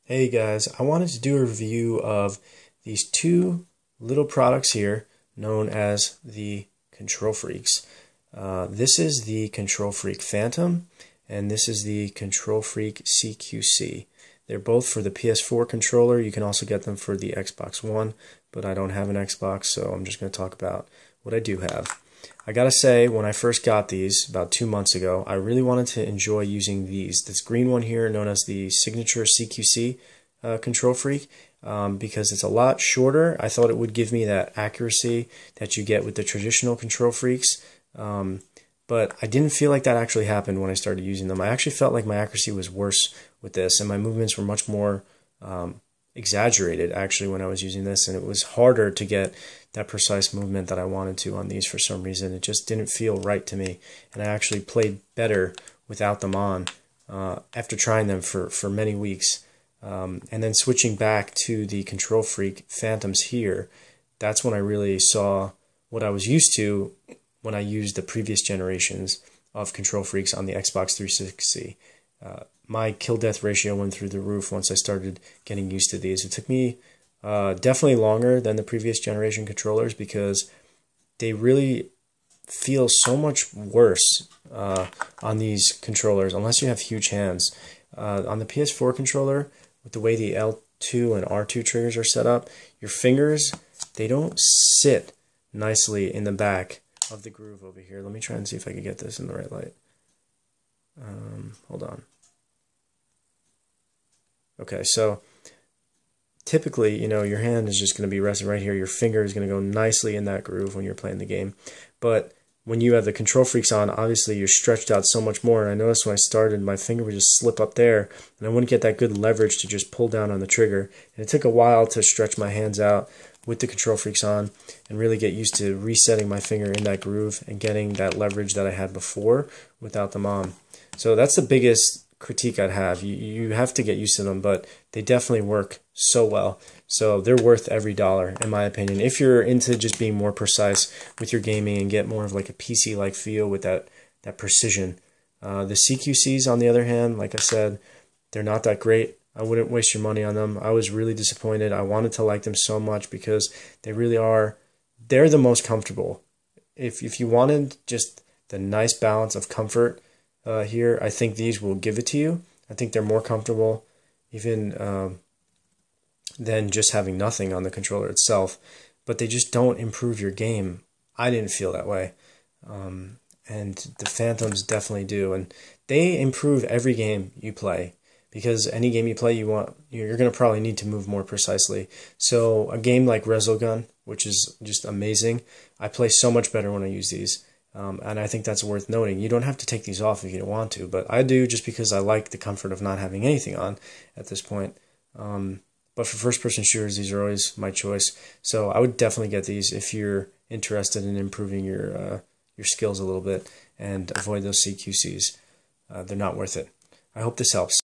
Hey guys, I wanted to do a review of these two little products here known as the Control Freaks. This is the Control Freak Phantom and this is the Control Freak CQC. They're both for the PS4 controller. You can also get them for the Xbox One, but I don't have an Xbox, so I'm just going to talk about what I do have. I gotta say, when I first got these about 2 months ago, I really wanted to enjoy using these. This green one here, known as the Signature CQC Control Freak, because it's a lot shorter. I thought it would give me that accuracy that you get with the traditional Control Freaks, but I didn't feel like that actually happened when I started using them. I actually felt like my accuracy was worse with this, and my movements were much more exaggerated actually when I was using this, and it was harder to get that precise movement that I wanted to on these for some reason. It just didn't feel right to me, and I actually played better without them on after trying them for many weeks. And then switching back to the Control Freak Phantoms here, that's when I really saw what I was used to when I used the previous generations of Control Freaks on the Xbox 360. My kill-death ratio went through the roof once I started getting used to these. It took me definitely longer than the previous generation controllers because they really feel so much worse on these controllers unless you have huge hands. On the PS4 controller, with the way the L2 and R2 triggers are set up, your fingers, they don't sit nicely in the back of the groove over here. Let me try and see if I can get this in the right light. Hold on. Okay, so typically, you know, your hand is just going to be resting right here. Your finger is going to go nicely in that groove when you're playing the game. But when you have the Control Freaks on, obviously you're stretched out so much more. And I noticed when I started, my finger would just slip up there, and I wouldn't get that good leverage to just pull down on the trigger. And it took a while to stretch my hands out with the Control Freaks on and really get used to resetting my finger in that groove and getting that leverage that I had before without them on. So that's the biggest critique I'd have. You have to get used to them, but they definitely work so well. So they're worth every dollar, in my opinion. If you're into just being more precise with your gaming and get more of like a PC-like feel with that precision. The CQCs, on the other hand, like I said, they're not that great. I wouldn't waste your money on them. I was really disappointed. I wanted to like them so much because they really are, they're the most comfortable. If you wanted just the nice balance of comfort here, I think these will give it to you. I think they're more comfortable even than just having nothing on the controller itself, but they just don't improve your game. I didn't feel that way, and the Phantoms definitely do, and they improve every game you play, because any game you play, you're going to probably need to move more precisely. So a game like Resogun, which is just amazing, I play so much better when I use these. And I think that's worth noting. You don't have to take these off if you don't want to, but I do just because I like the comfort of not having anything on at this point. But for first-person shooters, these are always my choice. So I would definitely get these if you're interested in improving your skills a little bit and avoid those CQCs. They're not worth it. I hope this helps.